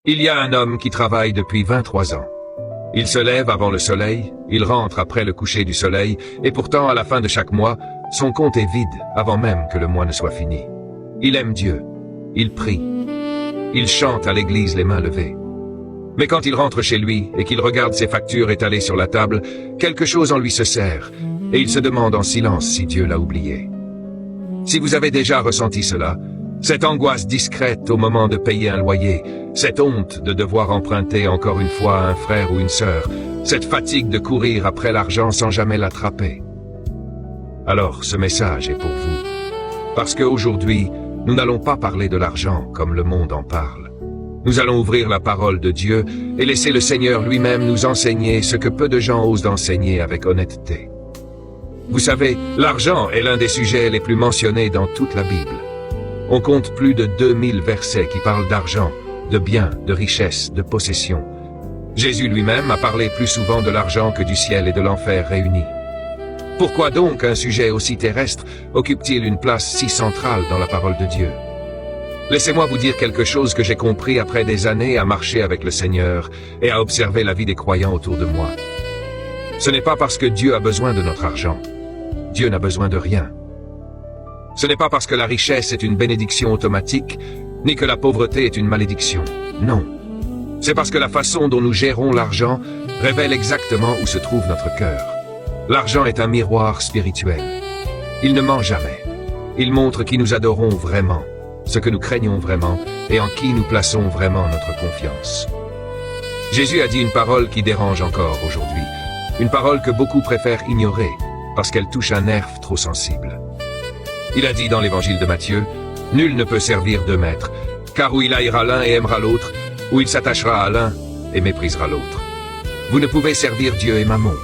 Il y a un homme qui travaille depuis 23 ans. Il se lève avant le soleil, il rentre après le coucher du soleil, et pourtant à la fin de chaque mois, son compte est vide avant même que le mois ne soit fini. Il aime Dieu, il prie, il chante à l'église les mains levées. Mais quand il rentre chez lui et qu'il regarde ses factures étalées sur la table, quelque chose en lui se serre, et il se demande en silence si Dieu l'a oublié. Si vous avez déjà ressenti cela, cette angoisse discrète au moment de payer un loyer, cette honte de devoir emprunter encore une fois à un frère ou une sœur, cette fatigue de courir après l'argent sans jamais l'attraper. Alors ce message est pour vous. Parce qu'aujourd'hui, nous n'allons pas parler de l'argent comme le monde en parle. Nous allons ouvrir la parole de Dieu et laisser le Seigneur lui-même nous enseigner ce que peu de gens osent enseigner avec honnêteté. Vous savez, l'argent est l'un des sujets les plus mentionnés dans toute la Bible. On compte plus de 2000 versets qui parlent d'argent, de biens, de richesses, de possessions. Jésus lui-même a parlé plus souvent de l'argent que du ciel et de l'enfer réunis. Pourquoi donc un sujet aussi terrestre occupe-t-il une place si centrale dans la parole de Dieu? Laissez-moi vous dire quelque chose que j'ai compris après des années à marcher avec le Seigneur et à observer la vie des croyants autour de moi. Ce n'est pas parce que Dieu a besoin de notre argent. Dieu n'a besoin de rien. Ce n'est pas parce que la richesse est une bénédiction automatique, ni que la pauvreté est une malédiction. Non. C'est parce que la façon dont nous gérons l'argent révèle exactement où se trouve notre cœur. L'argent est un miroir spirituel. Il ne ment jamais. Il montre qui nous adorons vraiment, ce que nous craignons vraiment, et en qui nous plaçons vraiment notre confiance. Jésus a dit une parole qui dérange encore aujourd'hui. Une parole que beaucoup préfèrent ignorer, parce qu'elle touche un nerf trop sensible. Il a dit dans l'évangile de Matthieu, « Nul ne peut servir deux maîtres, car ou il haïra l'un et aimera l'autre, ou il s'attachera à l'un et méprisera l'autre. Vous ne pouvez servir Dieu et Mammon. »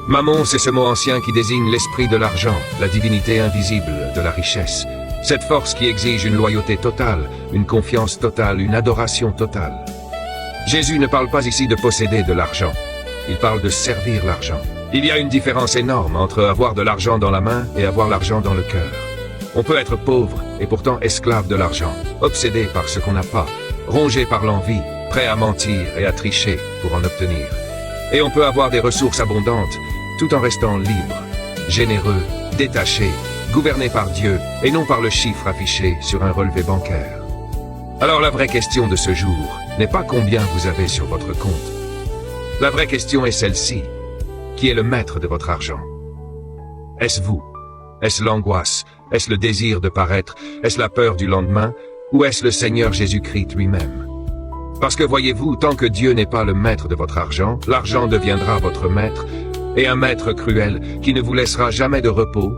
Mammon, c'est ce mot ancien qui désigne l'esprit de l'argent, la divinité invisible de la richesse. Cette force qui exige une loyauté totale, une confiance totale, une adoration totale. Jésus ne parle pas ici de posséder de l'argent. Il parle de servir l'argent. Il y a une différence énorme entre avoir de l'argent dans la main et avoir l'argent dans le cœur. On peut être pauvre et pourtant esclave de l'argent, obsédé par ce qu'on n'a pas, rongé par l'envie, prêt à mentir et à tricher pour en obtenir. Et on peut avoir des ressources abondantes, tout en restant libre, généreux, détaché, gouverné par Dieu et non par le chiffre affiché sur un relevé bancaire. Alors la vraie question de ce jour n'est pas combien vous avez sur votre compte. La vraie question est celle-ci. Qui est le maître de votre argent? Est-ce vous? Est-ce l'angoisse? Est-ce le désir de paraître? Est-ce la peur du lendemain? Ou est-ce le Seigneur Jésus-Christ lui-même? Parce que voyez-vous, tant que Dieu n'est pas le maître de votre argent, l'argent deviendra votre maître, et un maître cruel qui ne vous laissera jamais de repos,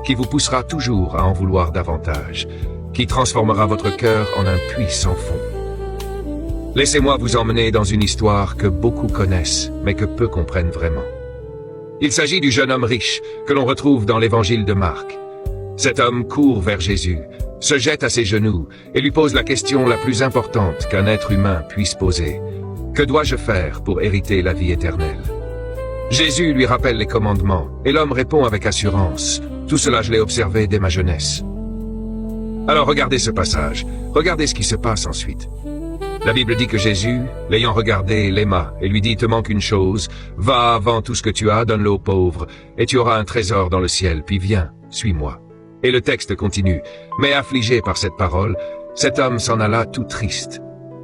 qui vous poussera toujours à en vouloir davantage, qui transformera votre cœur en un puits sans fond. Laissez-moi vous emmener dans une histoire que beaucoup connaissent, mais que peu comprennent vraiment. Il s'agit du jeune homme riche que l'on retrouve dans l'évangile de Marc. Cet homme court vers Jésus, se jette à ses genoux et lui pose la question la plus importante qu'un être humain puisse poser. Que dois-je faire pour hériter la vie éternelle? Jésus lui rappelle les commandements et l'homme répond avec assurance. Tout cela je l'ai observé dès ma jeunesse. Alors regardez ce passage, regardez ce qui se passe ensuite. La Bible dit que Jésus, l'ayant regardé, l'aima et lui dit « Te manque une chose, va, vends tout ce que tu as, donne-le aux pauvres, et tu auras un trésor dans le ciel, puis viens, suis-moi. » Et le texte continue. Mais affligé par cette parole, cet homme s'en alla tout triste,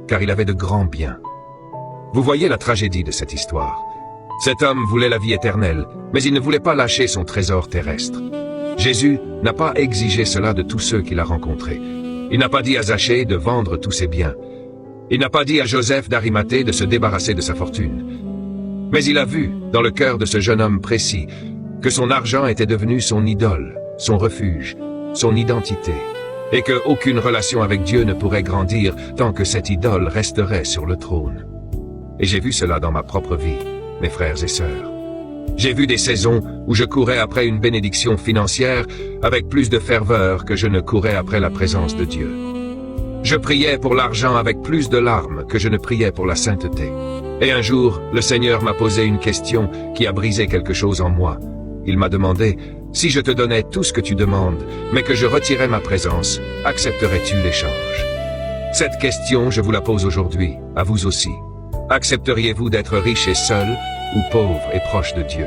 car il avait de grands biens. Vous voyez la tragédie de cette histoire. Cet homme voulait la vie éternelle, mais il ne voulait pas lâcher son trésor terrestre. Jésus n'a pas exigé cela de tous ceux qu'il a rencontrés. Il n'a pas dit à Zachée de vendre tous ses biens. Il n'a pas dit à Joseph d'Arimathée de se débarrasser de sa fortune. Mais il a vu, dans le cœur de ce jeune homme précis, que son argent était devenu son idole, son refuge, son identité, et qu'aucune relation avec Dieu ne pourrait grandir tant que cette idole resterait sur le trône. Et j'ai vu cela dans ma propre vie, mes frères et sœurs. J'ai vu des saisons où je courais après une bénédiction financière avec plus de ferveur que je ne courais après la présence de Dieu. Je priais pour l'argent avec plus de larmes que je ne priais pour la sainteté. Et un jour, le Seigneur m'a posé une question qui a brisé quelque chose en moi. Il m'a demandé, « Si je te donnais tout ce que tu demandes, mais que je retirais ma présence, accepterais-tu l'échange ?» Cette question, je vous la pose aujourd'hui, à vous aussi. Accepteriez-vous d'être riche et seul, ou pauvre et proche de Dieu?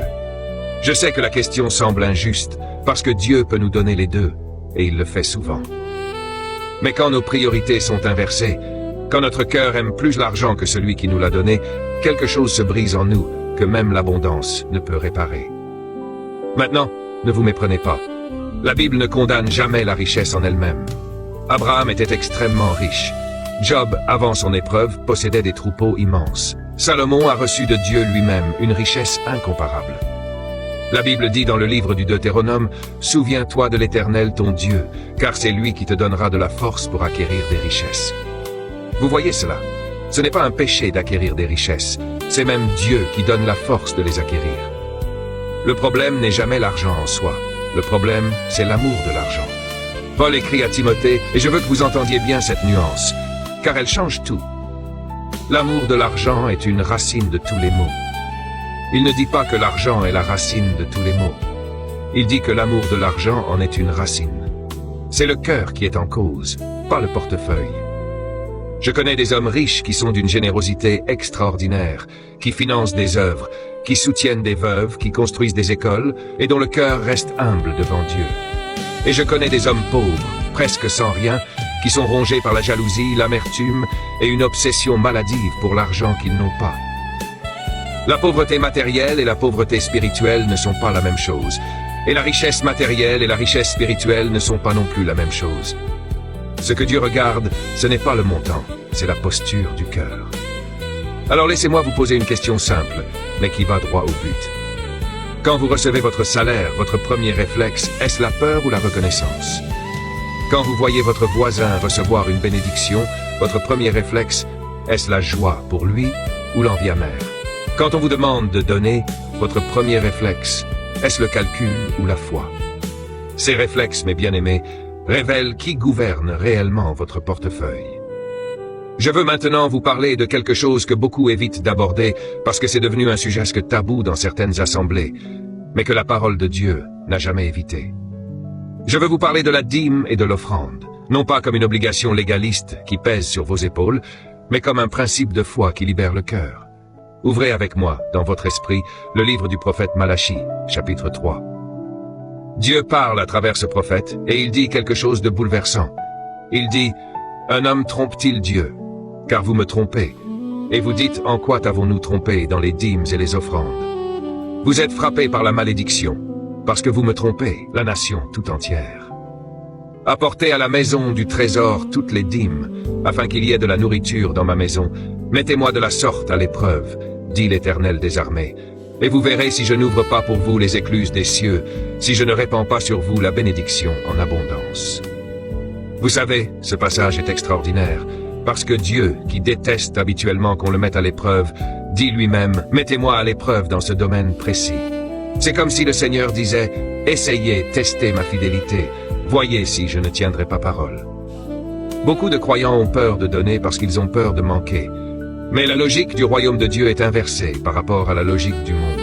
Je sais que la question semble injuste, parce que Dieu peut nous donner les deux, et il le fait souvent. Mais quand nos priorités sont inversées, quand notre cœur aime plus l'argent que celui qui nous l'a donné, quelque chose se brise en nous que même l'abondance ne peut réparer. Maintenant, ne vous méprenez pas. La Bible ne condamne jamais la richesse en elle-même. Abraham était extrêmement riche. Job, avant son épreuve, possédait des troupeaux immenses. Salomon a reçu de Dieu lui-même une richesse incomparable. La Bible dit dans le livre du Deutéronome, « Souviens-toi de l'Éternel ton Dieu, car c'est lui qui te donnera de la force pour acquérir des richesses. » Vous voyez cela? Ce n'est pas un péché d'acquérir des richesses, c'est même Dieu qui donne la force de les acquérir. Le problème n'est jamais l'argent en soi, le problème, c'est l'amour de l'argent. Paul écrit à Timothée, et je veux que vous entendiez bien cette nuance, car elle change tout. L'amour de l'argent est une racine de tous les maux. Il ne dit pas que l'argent est la racine de tous les maux. Il dit que l'amour de l'argent en est une racine. C'est le cœur qui est en cause, pas le portefeuille. Je connais des hommes riches qui sont d'une générosité extraordinaire, qui financent des œuvres, qui soutiennent des veuves, qui construisent des écoles, et dont le cœur reste humble devant Dieu. Et je connais des hommes pauvres, presque sans rien, qui sont rongés par la jalousie, l'amertume et une obsession maladive pour l'argent qu'ils n'ont pas. La pauvreté matérielle et la pauvreté spirituelle ne sont pas la même chose. Et la richesse matérielle et la richesse spirituelle ne sont pas non plus la même chose. Ce que Dieu regarde, ce n'est pas le montant, c'est la posture du cœur. Alors laissez-moi vous poser une question simple, mais qui va droit au but. Quand vous recevez votre salaire, votre premier réflexe, est-ce la peur ou la reconnaissance? Quand vous voyez votre voisin recevoir une bénédiction, votre premier réflexe, est-ce la joie pour lui ou l'envie amère? Quand on vous demande de donner, votre premier réflexe, est-ce le calcul ou la foi? Ces réflexes, mes bien-aimés, révèlent qui gouverne réellement votre portefeuille. Je veux maintenant vous parler de quelque chose que beaucoup évitent d'aborder parce que c'est devenu un sujet tabou dans certaines assemblées, mais que la parole de Dieu n'a jamais évité. Je veux vous parler de la dîme et de l'offrande, non pas comme une obligation légaliste qui pèse sur vos épaules, mais comme un principe de foi qui libère le cœur. Ouvrez avec moi, dans votre esprit, le livre du prophète Malachie, chapitre 3. Dieu parle à travers ce prophète, et il dit quelque chose de bouleversant. Il dit, « Un homme trompe-t-il Dieu? Car vous me trompez. Et vous dites, en quoi t'avons-nous trompé dans les dîmes et les offrandes? Vous êtes frappés par la malédiction, parce que vous me trompez, la nation tout entière. Apportez à la maison du trésor toutes les dîmes, afin qu'il y ait de la nourriture dans ma maison. Mettez-moi de la sorte à l'épreuve, dit l'Éternel des armées. Et vous verrez si je n'ouvre pas pour vous les écluses des cieux, si je ne répands pas sur vous la bénédiction en abondance. » Vous savez, ce passage est extraordinaire, parce que Dieu, qui déteste habituellement qu'on le mette à l'épreuve, dit lui-même, « Mettez-moi à l'épreuve dans ce domaine précis. » C'est comme si le Seigneur disait, « Essayez, testez ma fidélité, voyez si je ne tiendrai pas parole. » Beaucoup de croyants ont peur de donner parce qu'ils ont peur de manquer. Mais la logique du royaume de Dieu est inversée par rapport à la logique du monde.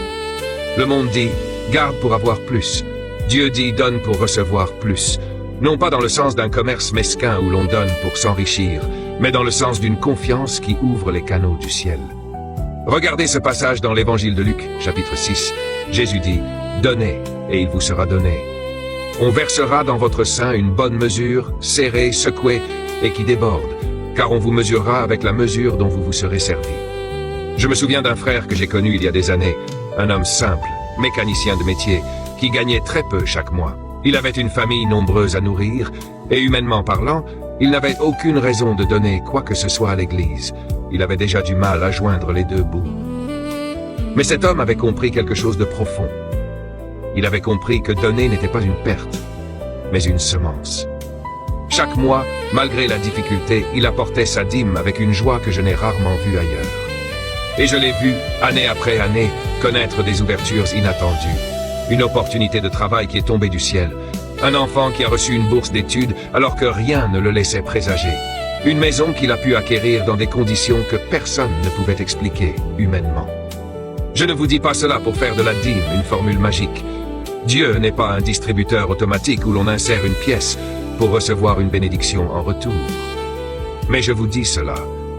Le monde dit, garde pour avoir plus. Dieu dit, donne pour recevoir plus. Non pas dans le sens d'un commerce mesquin où l'on donne pour s'enrichir, mais dans le sens d'une confiance qui ouvre les canaux du ciel. Regardez ce passage dans l'évangile de Luc, chapitre 6. Jésus dit, donnez, et il vous sera donné. On versera dans votre sein une bonne mesure, serrée, secouée, et qui déborde, car on vous mesurera avec la mesure dont vous vous serez servi. Je me souviens d'un frère que j'ai connu il y a des années, un homme simple, mécanicien de métier, qui gagnait très peu chaque mois. Il avait une famille nombreuse à nourrir, et humainement parlant, il n'avait aucune raison de donner quoi que ce soit à l'église. Il avait déjà du mal à joindre les deux bouts. Mais cet homme avait compris quelque chose de profond. Il avait compris que donner n'était pas une perte, mais une semence. Chaque mois, malgré la difficulté, il apportait sa dîme avec une joie que je n'ai rarement vue ailleurs. Et je l'ai vu, année après année, connaître des ouvertures inattendues. Une opportunité de travail qui est tombée du ciel. Un enfant qui a reçu une bourse d'études alors que rien ne le laissait présager. Une maison qu'il a pu acquérir dans des conditions que personne ne pouvait expliquer humainement. Je ne vous dis pas cela pour faire de la dîme une formule magique. Dieu n'est pas un distributeur automatique où l'on insère une pièce pour recevoir une bénédiction en retour. Mais je vous dis cela,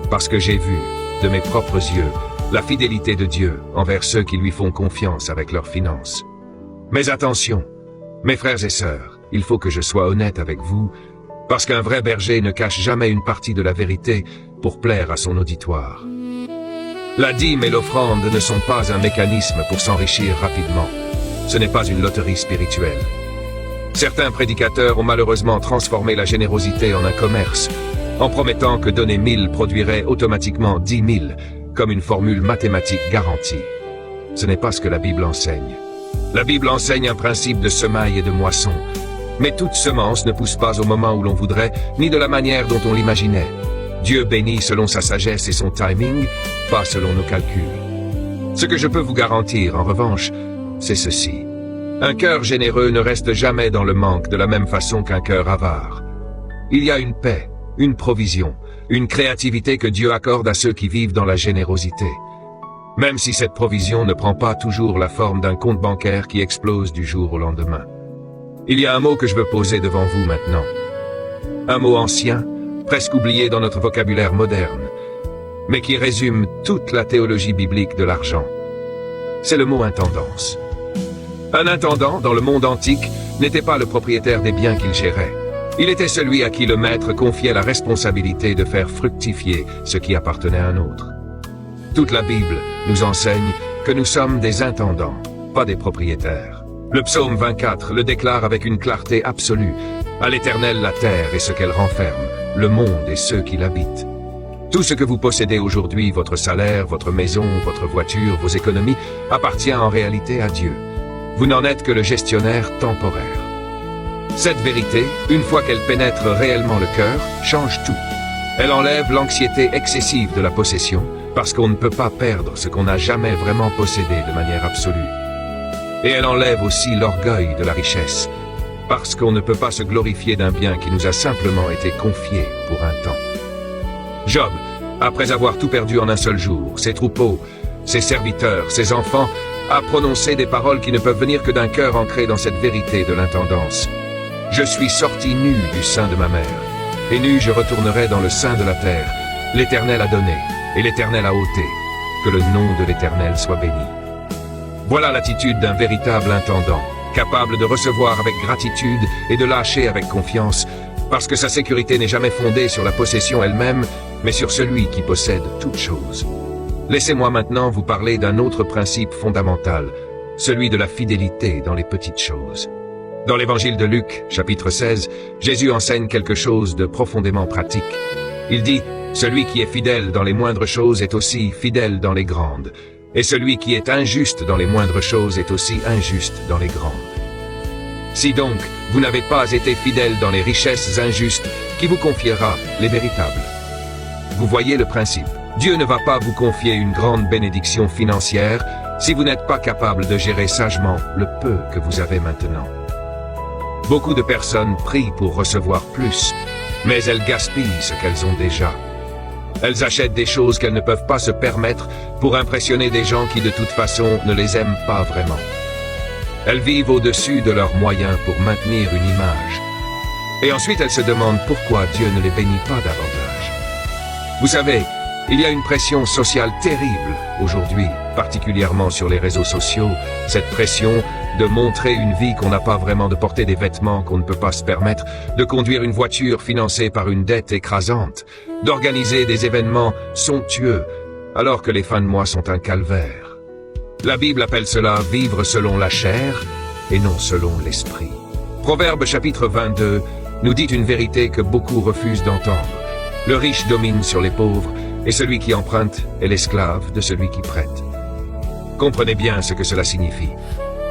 parce que j'ai vu, de mes propres yeux, la fidélité de Dieu envers ceux qui lui font confiance avec leurs finances. Mais attention, mes frères et sœurs, il faut que je sois honnête avec vous, parce qu'un vrai berger ne cache jamais une partie de la vérité pour plaire à son auditoire. La dîme et l'offrande ne sont pas un mécanisme pour s'enrichir rapidement. Ce n'est pas une loterie spirituelle. Certains prédicateurs ont malheureusement transformé la générosité en un commerce, en promettant que donner 1000 produirait automatiquement 10 000, comme une formule mathématique garantie. Ce n'est pas ce que la Bible enseigne. La Bible enseigne un principe de semaille et de moisson, mais toute semence ne pousse pas au moment où l'on voudrait, ni de la manière dont on l'imaginait. Dieu bénit selon sa sagesse et son timing, pas selon nos calculs. Ce que je peux vous garantir, en revanche, c'est ceci. Un cœur généreux ne reste jamais dans le manque de la même façon qu'un cœur avare. Il y a une paix, une provision, une créativité que Dieu accorde à ceux qui vivent dans la générosité. Même si cette provision ne prend pas toujours la forme d'un compte bancaire qui explose du jour au lendemain. Il y a un mot que je veux poser devant vous maintenant. Un mot ancien, presque oublié dans notre vocabulaire moderne, mais qui résume toute la théologie biblique de l'argent. C'est le mot intendance. Un intendant, dans le monde antique, n'était pas le propriétaire des biens qu'il gérait. Il était celui à qui le maître confiait la responsabilité de faire fructifier ce qui appartenait à un autre. Toute la Bible nous enseigne que nous sommes des intendants, pas des propriétaires. Le psaume 24 le déclare avec une clarté absolue. À l'Éternel la terre et ce qu'elle renferme, le monde et ceux qui l'habitent. Tout ce que vous possédez aujourd'hui, votre salaire, votre maison, votre voiture, vos économies, appartient en réalité à Dieu. Vous n'en êtes que le gestionnaire temporaire. Cette vérité, une fois qu'elle pénètre réellement le cœur, change tout. Elle enlève l'anxiété excessive de la possession, parce qu'on ne peut pas perdre ce qu'on n'a jamais vraiment possédé de manière absolue. Et elle enlève aussi l'orgueil de la richesse, parce qu'on ne peut pas se glorifier d'un bien qui nous a simplement été confié pour un temps. Job, après avoir tout perdu en un seul jour, ses troupeaux, ses serviteurs, ses enfants, a prononcé des paroles qui ne peuvent venir que d'un cœur ancré dans cette vérité de l'intendance. Je suis sorti nu du sein de ma mère, et nu je retournerai dans le sein de la terre. L'Éternel a donné, et l'Éternel a ôté. Que le nom de l'Éternel soit béni. Voilà l'attitude d'un véritable intendant, capable de recevoir avec gratitude et de lâcher avec confiance, parce que sa sécurité n'est jamais fondée sur la possession elle-même, mais sur celui qui possède toutes choses. Laissez-moi maintenant vous parler d'un autre principe fondamental, celui de la fidélité dans les petites choses. Dans l'évangile de Luc, chapitre 16, Jésus enseigne quelque chose de profondément pratique. Il dit, « Celui qui est fidèle dans les moindres choses est aussi fidèle dans les grandes, et celui qui est injuste dans les moindres choses est aussi injuste dans les grandes. » Si donc, vous n'avez pas été fidèle dans les richesses injustes, qui vous confiera les véritables? Vous voyez le principe. Dieu ne va pas vous confier une grande bénédiction financière si vous n'êtes pas capable de gérer sagement le peu que vous avez maintenant. Beaucoup de personnes prient pour recevoir plus, mais elles gaspillent ce qu'elles ont déjà. Elles achètent des choses qu'elles ne peuvent pas se permettre pour impressionner des gens qui de toute façon ne les aiment pas vraiment. Elles vivent au-dessus de leurs moyens pour maintenir une image. Et ensuite elles se demandent pourquoi Dieu ne les bénit pas davantage. Vous savez, il y a une pression sociale terrible aujourd'hui, particulièrement sur les réseaux sociaux, cette pression de montrer une vie qu'on n'a pas vraiment, de porter des vêtements qu'on ne peut pas se permettre, de conduire une voiture financée par une dette écrasante, d'organiser des événements somptueux, alors que les fins de mois sont un calvaire. La Bible appelle cela vivre selon la chair et non selon l'esprit. Proverbe chapitre 22 nous dit une vérité que beaucoup refusent d'entendre. Le riche domine sur les pauvres, et celui qui emprunte est l'esclave de celui qui prête. Comprenez bien ce que cela signifie.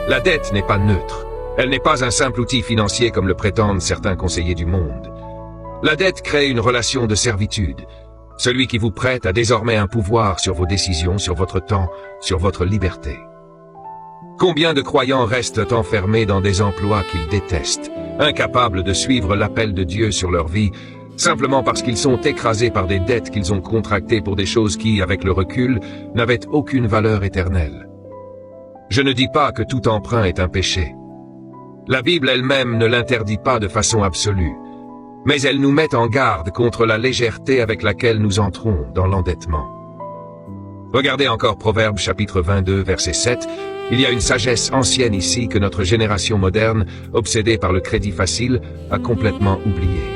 La dette n'est pas neutre. Elle n'est pas un simple outil financier comme le prétendent certains conseillers du monde. La dette crée une relation de servitude. Celui qui vous prête a désormais un pouvoir sur vos décisions, sur votre temps, sur votre liberté. Combien de croyants restent enfermés dans des emplois qu'ils détestent, incapables de suivre l'appel de Dieu sur leur vie, simplement parce qu'ils sont écrasés par des dettes qu'ils ont contractées pour des choses qui, avec le recul, n'avaient aucune valeur éternelle. Je ne dis pas que tout emprunt est un péché. La Bible elle-même ne l'interdit pas de façon absolue. mais elles nous mettent en garde contre la légèreté avec laquelle nous entrons dans l'endettement. Regardez encore Proverbes chapitre 22, verset 7. Il y a une sagesse ancienne ici que notre génération moderne, obsédée par le crédit facile, a complètement oubliée.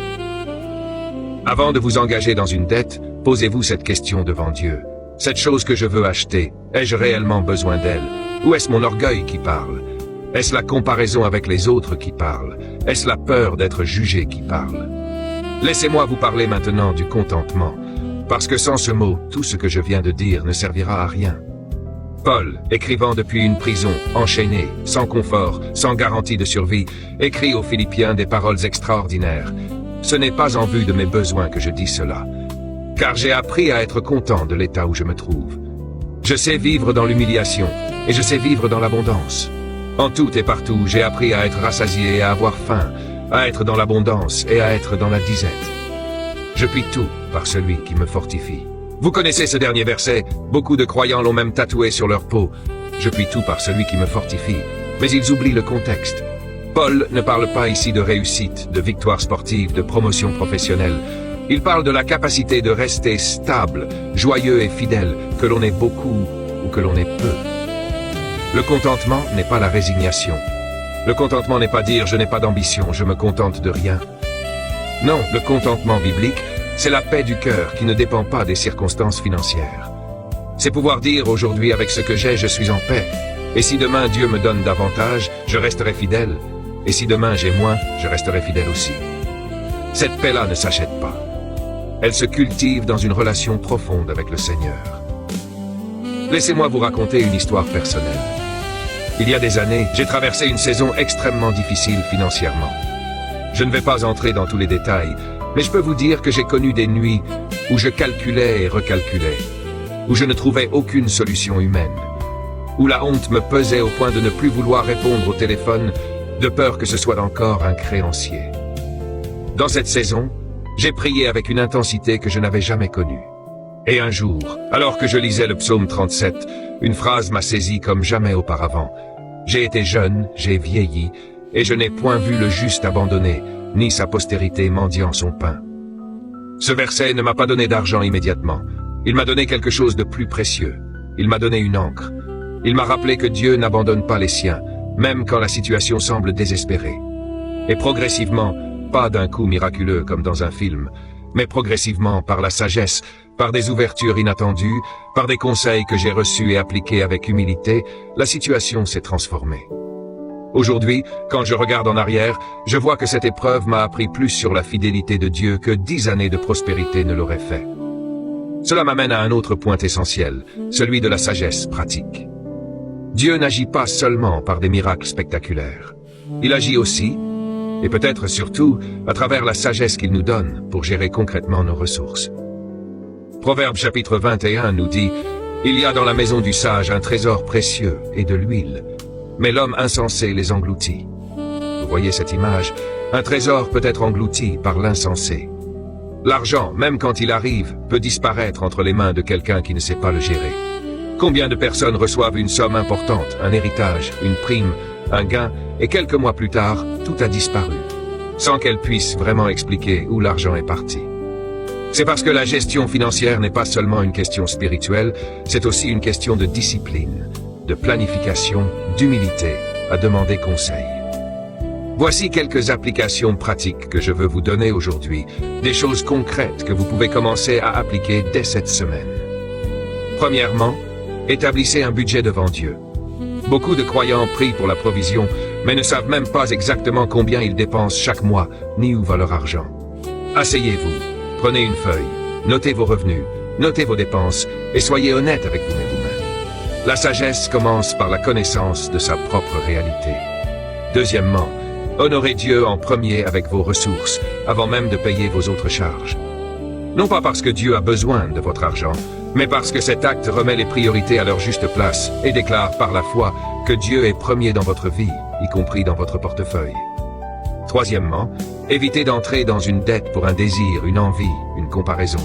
Avant de vous engager dans une dette, posez-vous cette question devant Dieu. Cette chose que je veux acheter, ai-je réellement besoin d'elle? Ou est-ce mon orgueil qui parle? Est-ce la comparaison avec les autres qui parle? Est-ce la peur d'être jugé qui parle? Laissez-moi vous parler maintenant du contentement, parce que sans ce mot, tout ce que je viens de dire ne servira à rien. Paul, écrivant depuis une prison, enchaîné, sans confort, sans garantie de survie, écrit aux Philippiens des paroles extraordinaires. Ce n'est pas en vue de mes besoins que je dis cela, car j'ai appris à être content de l'état où je me trouve. Je sais vivre dans l'humiliation, et je sais vivre dans l'abondance. En tout et partout, j'ai appris à être rassasié et à avoir faim, à être dans l'abondance et à être dans la disette. Je puis tout par celui qui me fortifie. Vous connaissez ce dernier verset, beaucoup de croyants l'ont même tatoué sur leur peau. Je puis tout par celui qui me fortifie, mais ils oublient le contexte. Paul ne parle pas ici de réussite, de victoire sportive, de promotion professionnelle. Il parle de la capacité de rester stable, joyeux et fidèle, que l'on ait beaucoup ou que l'on ait peu. Le contentement n'est pas la résignation. Le contentement n'est pas dire « je n'ai pas d'ambition, je me contente de rien ». Non, le contentement biblique, c'est la paix du cœur qui ne dépend pas des circonstances financières. C'est pouvoir dire aujourd'hui avec ce que j'ai, je suis en paix. Et si demain Dieu me donne davantage, je resterai fidèle. Et si demain j'ai moins, je resterai fidèle aussi. Cette paix-là ne s'achète pas. Elle se cultive dans une relation profonde avec le Seigneur. Laissez-moi vous raconter une histoire personnelle. Il y a des années, j'ai traversé une saison extrêmement difficile financièrement. Je ne vais pas entrer dans tous les détails, mais je peux vous dire que j'ai connu des nuits où je calculais et recalculais, où je ne trouvais aucune solution humaine, où la honte me pesait au point de ne plus vouloir répondre au téléphone, de peur que ce soit encore un créancier. Dans cette saison, j'ai prié avec une intensité que je n'avais jamais connue. Et un jour, alors que je lisais le psaume 37, une phrase m'a saisi comme jamais auparavant. J'ai été jeune, j'ai vieilli, et je n'ai point vu le juste abandonné, ni sa postérité mendiant son pain. Ce verset ne m'a pas donné d'argent immédiatement. Il m'a donné quelque chose de plus précieux. Il m'a donné une encre. Il m'a rappelé que Dieu n'abandonne pas les siens, même quand la situation semble désespérée. Et progressivement, pas d'un coup miraculeux comme dans un film, mais progressivement par la sagesse, par des ouvertures inattendues, par des conseils que j'ai reçus et appliqués avec humilité, la situation s'est transformée. Aujourd'hui, quand je regarde en arrière, je vois que cette épreuve m'a appris plus sur la fidélité de Dieu que 10 années de prospérité ne l'auraient fait. Cela m'amène à un autre point essentiel, celui de la sagesse pratique. Dieu n'agit pas seulement par des miracles spectaculaires. Il agit aussi, et peut-être surtout, à travers la sagesse qu'il nous donne pour gérer concrètement nos ressources. Proverbe chapitre 21 nous dit « Il y a dans la maison du sage un trésor précieux et de l'huile, mais l'homme insensé les engloutit. » Vous voyez cette image? Un trésor peut être englouti par l'insensé. L'argent, même quand il arrive, peut disparaître entre les mains de quelqu'un qui ne sait pas le gérer. Combien de personnes reçoivent une somme importante, un héritage, une prime, un gain, et quelques mois plus tard, tout a disparu, sans qu'elles puissent vraiment expliquer où l'argent est parti. C'est parce que la gestion financière n'est pas seulement une question spirituelle, c'est aussi une question de discipline, de planification, d'humilité, à demander conseil. Voici quelques applications pratiques que je veux vous donner aujourd'hui, des choses concrètes que vous pouvez commencer à appliquer dès cette semaine. Premièrement, établissez un budget devant Dieu. Beaucoup de croyants prient pour la provision, mais ne savent même pas exactement combien ils dépensent chaque mois, ni où va leur argent. Asseyez-vous, prenez une feuille, notez vos revenus, notez vos dépenses, et soyez honnête avec vous-même. La sagesse commence par la connaissance de sa propre réalité. Deuxièmement, honorez Dieu en premier avec vos ressources, avant même de payer vos autres charges. Non pas parce que Dieu a besoin de votre argent, mais parce que cet acte remet les priorités à leur juste place et déclare par la foi que Dieu est premier dans votre vie, y compris dans votre portefeuille. Troisièmement, évitez d'entrer dans une dette pour un désir, une envie, une comparaison.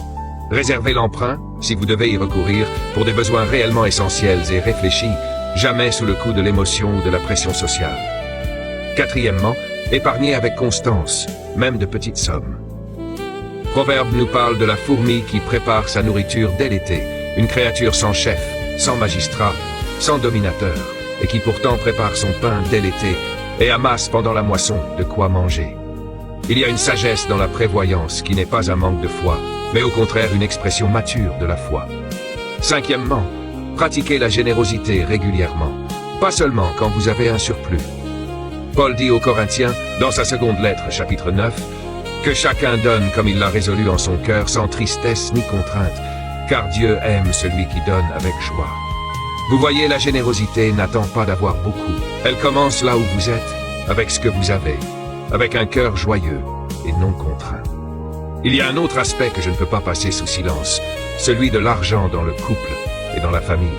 Réservez l'emprunt, si vous devez y recourir, pour des besoins réellement essentiels et réfléchis, jamais sous le coup de l'émotion ou de la pression sociale. Quatrièmement, épargnez avec constance, même de petites sommes. Proverbe nous parle de la fourmi qui prépare sa nourriture dès l'été, une créature sans chef, sans magistrat, sans dominateur, et qui pourtant prépare son pain dès l'été et amasse pendant la moisson de quoi manger. Il y a une sagesse dans la prévoyance qui n'est pas un manque de foi, mais au contraire une expression mature de la foi. Cinquièmement, pratiquez la générosité régulièrement, pas seulement quand vous avez un surplus. Paul dit aux Corinthiens, dans sa seconde lettre, chapitre 9, que chacun donne comme il l'a résolu en son cœur, sans tristesse ni contrainte, car Dieu aime celui qui donne avec joie. Vous voyez, la générosité n'attend pas d'avoir beaucoup. Elle commence là où vous êtes, avec ce que vous avez, avec un cœur joyeux et non contraint. Il y a un autre aspect que je ne peux pas passer sous silence, celui de l'argent dans le couple et dans la famille.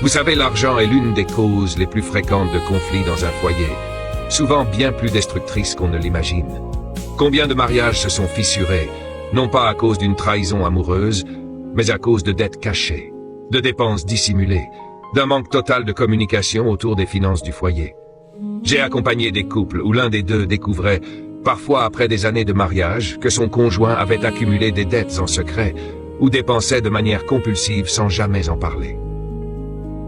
Vous savez, l'argent est l'une des causes les plus fréquentes de conflits dans un foyer, souvent bien plus destructrice qu'on ne l'imagine. Combien de mariages se sont fissurés, non pas à cause d'une trahison amoureuse, mais à cause de dettes cachées, de dépenses dissimulées, d'un manque total de communication autour des finances du foyer. J'ai accompagné des couples où l'un des deux découvrait, parfois après des années de mariage, que son conjoint avait accumulé des dettes en secret ou dépensait de manière compulsive sans jamais en parler.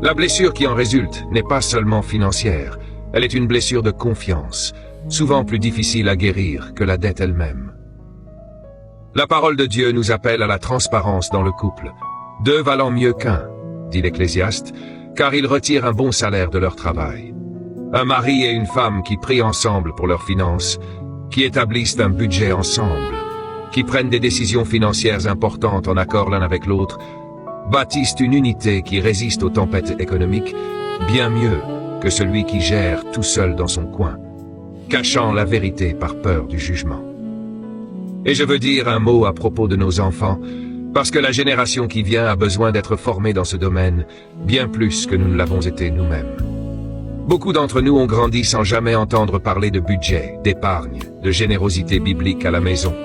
La blessure qui en résulte n'est pas seulement financière, elle est une blessure de confiance, souvent plus difficile à guérir que la dette elle-même. La parole de Dieu nous appelle à la transparence dans le couple. Deux valant mieux qu'un, dit l'Ecclésiaste, car ils retirent un bon salaire de leur travail. Un mari et une femme qui prient ensemble pour leurs finances, qui établissent un budget ensemble, qui prennent des décisions financières importantes en accord l'un avec l'autre, bâtissent une unité qui résiste aux tempêtes économiques bien mieux que celui qui gère tout seul dans son coin, cachant la vérité par peur du jugement. Et je veux dire un mot à propos de nos enfants, parce que la génération qui vient a besoin d'être formée dans ce domaine, bien plus que nous ne l'avons été nous-mêmes. Beaucoup d'entre nous ont grandi sans jamais entendre parler de budget, d'épargne, de générosité biblique à la maison.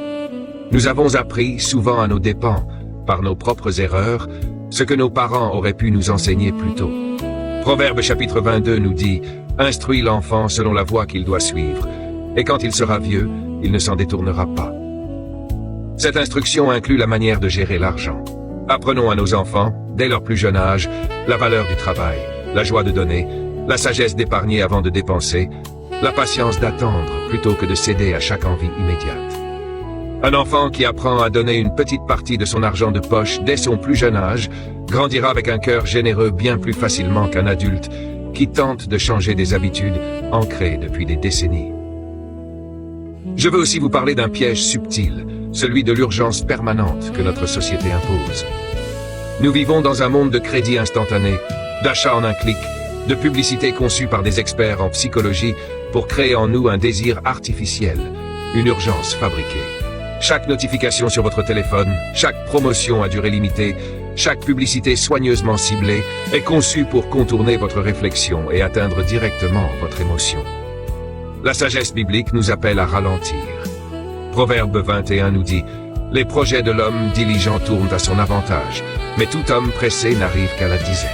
Nous avons appris, souvent à nos dépens, par nos propres erreurs, ce que nos parents auraient pu nous enseigner plus tôt. Proverbe chapitre 22 nous dit « Instruis l'enfant selon la voie qu'il doit suivre, et quand il sera vieux, il ne s'en détournera pas. » Cette instruction inclut la manière de gérer l'argent. Apprenons à nos enfants, dès leur plus jeune âge, la valeur du travail, la joie de donner, la sagesse d'épargner avant de dépenser, la patience d'attendre plutôt que de céder à chaque envie immédiate. Un enfant qui apprend à donner une petite partie de son argent de poche dès son plus jeune âge grandira avec un cœur généreux bien plus facilement qu'un adulte qui tente de changer des habitudes ancrées depuis des décennies. Je veux aussi vous parler d'un piège subtil, celui de l'urgence permanente que notre société impose. Nous vivons dans un monde de crédit instantané, d'achats en un clic, de publicités conçues par des experts en psychologie pour créer en nous un désir artificiel, une urgence fabriquée. Chaque notification sur votre téléphone, chaque promotion à durée limitée, chaque publicité soigneusement ciblée est conçue pour contourner votre réflexion et atteindre directement votre émotion. La sagesse biblique nous appelle à ralentir. Proverbe 21 nous dit « Les projets de l'homme diligent tournent à son avantage, mais tout homme pressé n'arrive qu'à la disette. »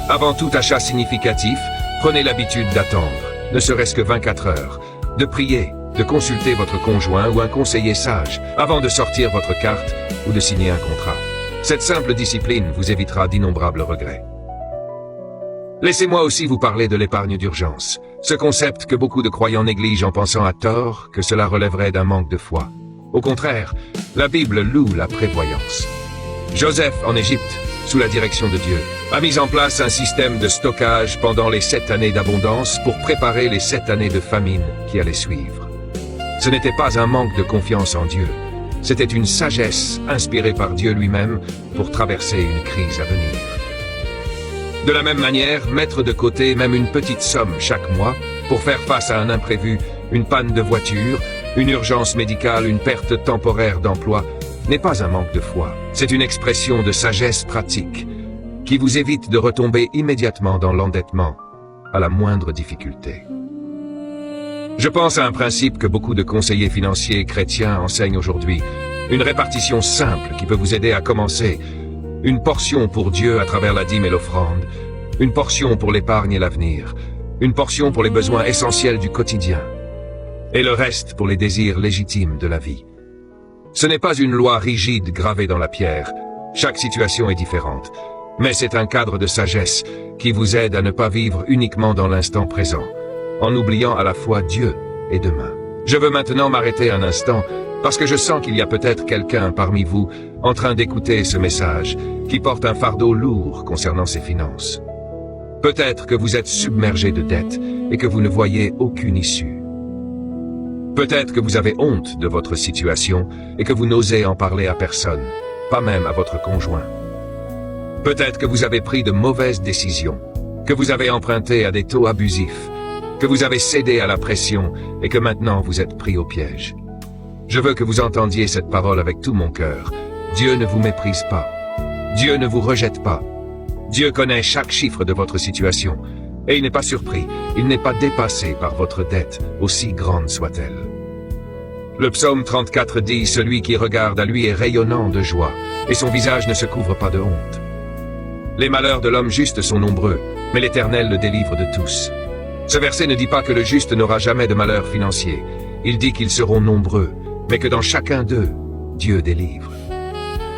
Avant tout achat significatif, prenez l'habitude d'attendre, ne serait-ce que 24 heures, de prier, de consulter votre conjoint ou un conseiller sage avant de sortir votre carte ou de signer un contrat. Cette simple discipline vous évitera d'innombrables regrets. Laissez-moi aussi vous parler de l'épargne d'urgence, ce concept que beaucoup de croyants négligent en pensant à tort que cela relèverait d'un manque de foi. Au contraire, la Bible loue la prévoyance. Joseph, en Égypte, sous la direction de Dieu, a mis en place un système de stockage pendant les 7 années d'abondance pour préparer les 7 années de famine qui allaient suivre. Ce n'était pas un manque de confiance en Dieu, c'était une sagesse inspirée par Dieu lui-même pour traverser une crise à venir. De la même manière, mettre de côté même une petite somme chaque mois pour faire face à un imprévu, une panne de voiture, une urgence médicale, une perte temporaire d'emploi, n'est pas un manque de foi. C'est une expression de sagesse pratique qui vous évite de retomber immédiatement dans l'endettement à la moindre difficulté. Je pense à un principe que beaucoup de conseillers financiers chrétiens enseignent aujourd'hui, une répartition simple qui peut vous aider à commencer. Une portion pour Dieu à travers la dîme et l'offrande, une portion pour l'épargne et l'avenir, une portion pour les besoins essentiels du quotidien, et le reste pour les désirs légitimes de la vie. Ce n'est pas une loi rigide gravée dans la pierre. Chaque situation est différente. Mais c'est un cadre de sagesse qui vous aide à ne pas vivre uniquement dans l'instant présent, en oubliant à la fois Dieu et demain. Je veux maintenant m'arrêter un instant parce que je sens qu'il y a peut-être quelqu'un parmi vous en train d'écouter ce message qui porte un fardeau lourd concernant ses finances. Peut-être que vous êtes submergé de dettes et que vous ne voyez aucune issue. Peut-être que vous avez honte de votre situation et que vous n'osez en parler à personne, pas même à votre conjoint. Peut-être que vous avez pris de mauvaises décisions, que vous avez emprunté à des taux abusifs, que vous avez cédé à la pression et que maintenant vous êtes pris au piège. Je veux que vous entendiez cette parole avec tout mon cœur. Dieu ne vous méprise pas. Dieu ne vous rejette pas. Dieu connaît chaque chiffre de votre situation et il n'est pas surpris, il n'est pas dépassé par votre dette, aussi grande soit-elle. Le psaume 34 dit « Celui qui regarde à lui est rayonnant de joie, et son visage ne se couvre pas de honte. » Les malheurs de l'homme juste sont nombreux, mais l'Éternel le délivre de tous. Ce verset ne dit pas que le juste n'aura jamais de malheur financier. Il dit qu'ils seront nombreux, mais que dans chacun d'eux, Dieu délivre.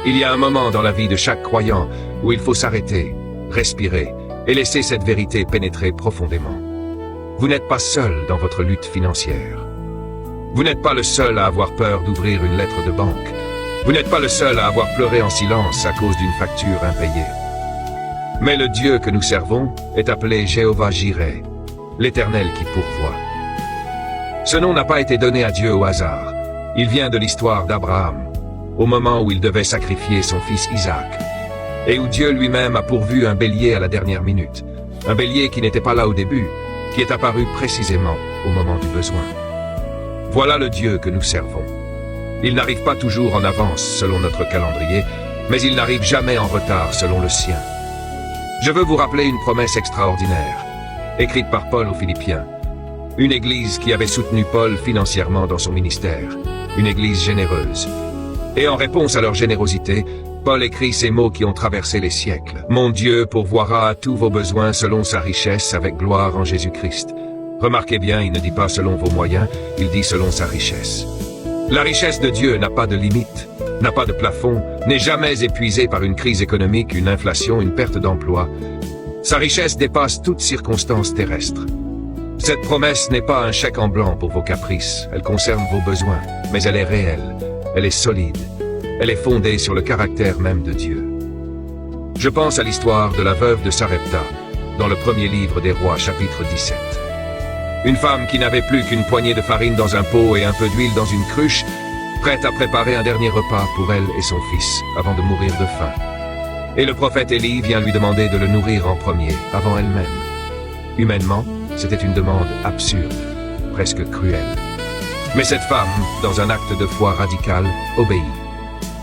Il y a un moment dans la vie de chaque croyant où il faut s'arrêter, respirer et laisser cette vérité pénétrer profondément. Vous n'êtes pas seul dans votre lutte financière. Vous n'êtes pas le seul à avoir peur d'ouvrir une lettre de banque. Vous n'êtes pas le seul à avoir pleuré en silence à cause d'une facture impayée. Mais le Dieu que nous servons est appelé Jéhovah Jireh, l'Éternel qui pourvoit. Ce nom n'a pas été donné à Dieu au hasard. Il vient de l'histoire d'Abraham, au moment où il devait sacrifier son fils Isaac, et où Dieu lui-même a pourvu un bélier à la dernière minute, un bélier qui n'était pas là au début, qui est apparu précisément au moment du besoin. Voilà le Dieu que nous servons. Il n'arrive pas toujours en avance selon notre calendrier, mais il n'arrive jamais en retard selon le sien. Je veux vous rappeler une promesse extraordinaire, écrite par Paul aux Philippiens. Une église qui avait soutenu Paul financièrement dans son ministère, une église généreuse. Et en réponse à leur générosité, Paul écrit ces mots qui ont traversé les siècles. « Mon Dieu pourvoira à tous vos besoins selon sa richesse avec gloire en Jésus-Christ. » Remarquez bien, il ne dit pas selon vos moyens, il dit selon sa richesse. La richesse de Dieu n'a pas de limite, n'a pas de plafond, n'est jamais épuisée par une crise économique, une inflation, une perte d'emploi. Sa richesse dépasse toute circonstance terrestre. Cette promesse n'est pas un chèque en blanc pour vos caprices, elle concerne vos besoins, mais elle est réelle, elle est solide, elle est fondée sur le caractère même de Dieu. Je pense à l'histoire de la veuve de Sarepta, dans le premier livre des Rois, chapitre 17. Une femme qui n'avait plus qu'une poignée de farine dans un pot et un peu d'huile dans une cruche, prête à préparer un dernier repas pour elle et son fils, avant de mourir de faim. Et le prophète Élie vient lui demander de le nourrir en premier, avant elle-même. Humainement, c'était une demande absurde, presque cruelle. Mais cette femme, dans un acte de foi radical, obéit.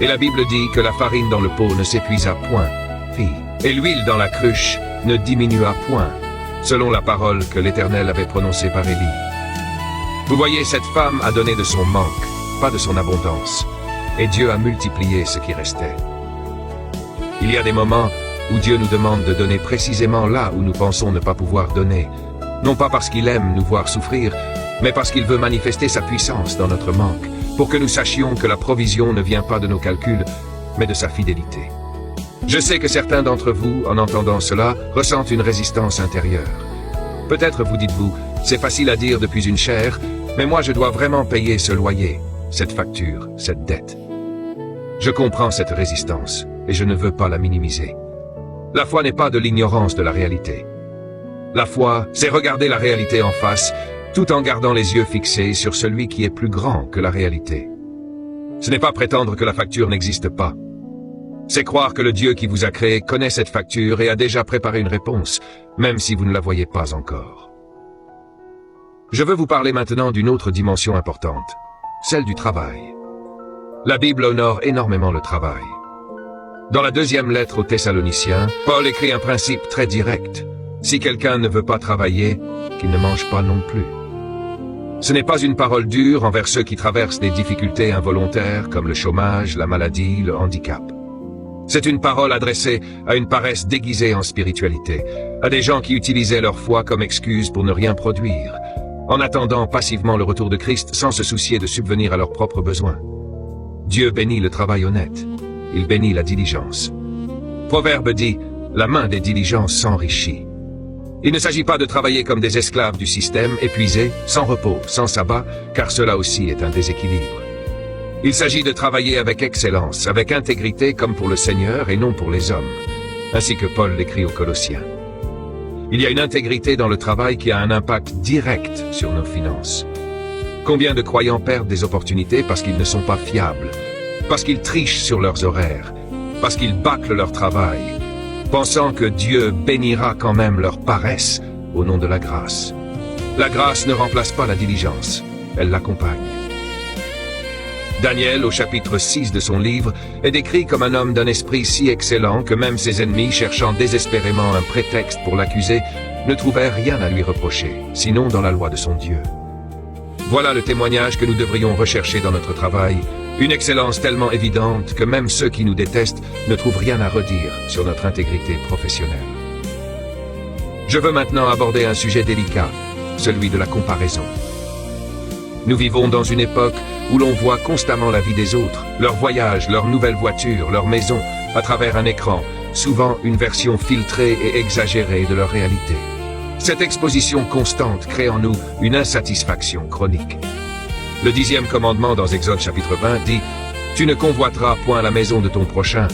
Et la Bible dit que la farine dans le pot ne s'épuisa point, et l'huile dans la cruche ne diminua point, selon la parole que l'Éternel avait prononcée par Élie. Vous voyez, cette femme a donné de son manque, pas de son abondance, et Dieu a multiplié ce qui restait. Il y a des moments où Dieu nous demande de donner précisément là où nous pensons ne pas pouvoir donner, non pas parce qu'il aime nous voir souffrir, mais parce qu'il veut manifester sa puissance dans notre manque, pour que nous sachions que la provision ne vient pas de nos calculs, mais de sa fidélité. Je sais que certains d'entre vous, en entendant cela, ressentent une résistance intérieure. Peut-être vous dites-vous, c'est facile à dire depuis une chaire, mais moi je dois vraiment payer ce loyer, cette facture, cette dette. Je comprends cette résistance, et je ne veux pas la minimiser. La foi n'est pas de l'ignorance de la réalité. La foi, c'est regarder la réalité en face, tout en gardant les yeux fixés sur celui qui est plus grand que la réalité. Ce n'est pas prétendre que la facture n'existe pas. C'est croire que le Dieu qui vous a créé connaît cette facture et a déjà préparé une réponse, même si vous ne la voyez pas encore. Je veux vous parler maintenant d'une autre dimension importante, celle du travail. La Bible honore énormément le travail. Dans la deuxième lettre aux Thessaloniciens, Paul écrit un principe très direct. Si quelqu'un ne veut pas travailler, qu'il ne mange pas non plus. Ce n'est pas une parole dure envers ceux qui traversent des difficultés involontaires comme le chômage, la maladie, le handicap. C'est une parole adressée à une paresse déguisée en spiritualité, à des gens qui utilisaient leur foi comme excuse pour ne rien produire, en attendant passivement le retour de Christ sans se soucier de subvenir à leurs propres besoins. Dieu bénit le travail honnête. Il bénit la diligence. Proverbe dit, la main des diligents s'enrichit. Il ne s'agit pas de travailler comme des esclaves du système, épuisés, sans repos, sans sabbat, car cela aussi est un déséquilibre. Il s'agit de travailler avec excellence, avec intégrité comme pour le Seigneur et non pour les hommes, ainsi que Paul l'écrit aux Colossiens. Il y a une intégrité dans le travail qui a un impact direct sur nos finances. Combien de croyants perdent des opportunités parce qu'ils ne sont pas fiables, parce qu'ils trichent sur leurs horaires, parce qu'ils bâclent leur travail, pensant que Dieu bénira quand même leur paresse au nom de la grâce. La grâce ne remplace pas la diligence, elle l'accompagne. Daniel, au chapitre 6 de son livre, est décrit comme un homme d'un esprit si excellent que même ses ennemis, cherchant désespérément un prétexte pour l'accuser, ne trouvèrent rien à lui reprocher, sinon dans la loi de son Dieu. Voilà le témoignage que nous devrions rechercher dans notre travail, une excellence tellement évidente que même ceux qui nous détestent ne trouvent rien à redire sur notre intégrité professionnelle. Je veux maintenant aborder un sujet délicat, celui de la comparaison. Nous vivons dans une époque où l'on voit constamment la vie des autres, leurs voyages, leurs nouvelles voitures, leurs maisons, à travers un écran, souvent une version filtrée et exagérée de leur réalité. Cette exposition constante crée en nous une insatisfaction chronique. Le 10e commandement dans Exode chapitre 20 dit « Tu ne convoiteras point la maison de ton prochain,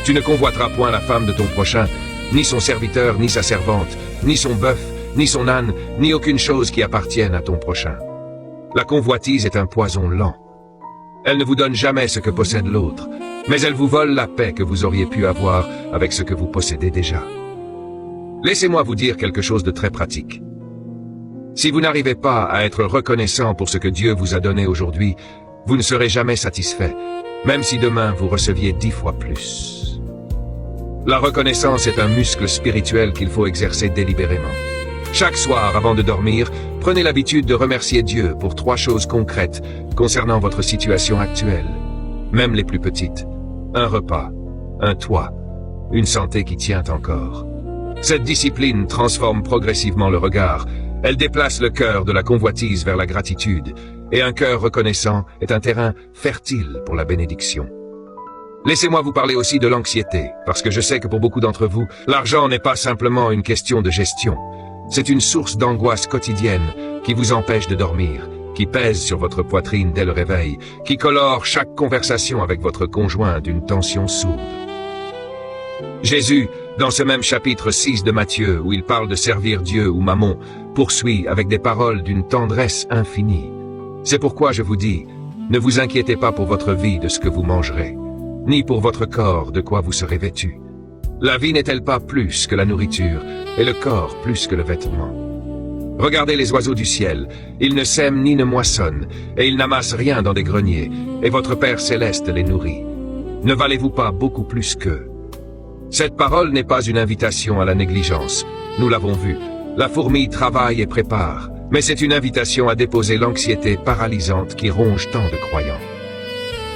tu ne convoiteras point la femme de ton prochain, ni son serviteur, ni sa servante, ni son bœuf, ni son âne, ni aucune chose qui appartienne à ton prochain. » La convoitise est un poison lent. Elle ne vous donne jamais ce que possède l'autre, mais elle vous vole la paix que vous auriez pu avoir avec ce que vous possédez déjà. Laissez-moi vous dire quelque chose de très pratique. Si vous n'arrivez pas à être reconnaissant pour ce que Dieu vous a donné aujourd'hui, vous ne serez jamais satisfait, même si demain vous receviez 10 fois plus. La reconnaissance est un muscle spirituel qu'il faut exercer délibérément. Chaque soir, avant de dormir, prenez l'habitude de remercier Dieu pour 3 choses concrètes concernant votre situation actuelle, même les plus petites. Un repas, un toit, une santé qui tient encore. Cette discipline transforme progressivement le regard. Elle déplace le cœur de la convoitise vers la gratitude, et un cœur reconnaissant est un terrain fertile pour la bénédiction. Laissez-moi vous parler aussi de l'anxiété, parce que je sais que pour beaucoup d'entre vous, l'argent n'est pas simplement une question de gestion. C'est une source d'angoisse quotidienne qui vous empêche de dormir, qui pèse sur votre poitrine dès le réveil, qui colore chaque conversation avec votre conjoint d'une tension sourde. Jésus, dans ce même chapitre 6 de Matthieu, où il parle de servir Dieu ou Mammon, poursuit avec des paroles d'une tendresse infinie. C'est pourquoi je vous dis, ne vous inquiétez pas pour votre vie de ce que vous mangerez, ni pour votre corps de quoi vous serez vêtu. La vie n'est-elle pas plus que la nourriture, et le corps plus que le vêtement? Regardez les oiseaux du ciel, ils ne sèment ni ne moissonnent, et ils n'amassent rien dans des greniers, et votre Père céleste les nourrit. Ne valez-vous pas beaucoup plus qu'eux? Cette parole n'est pas une invitation à la négligence, nous l'avons vu. La fourmi travaille et prépare, mais c'est une invitation à déposer l'anxiété paralysante qui ronge tant de croyants.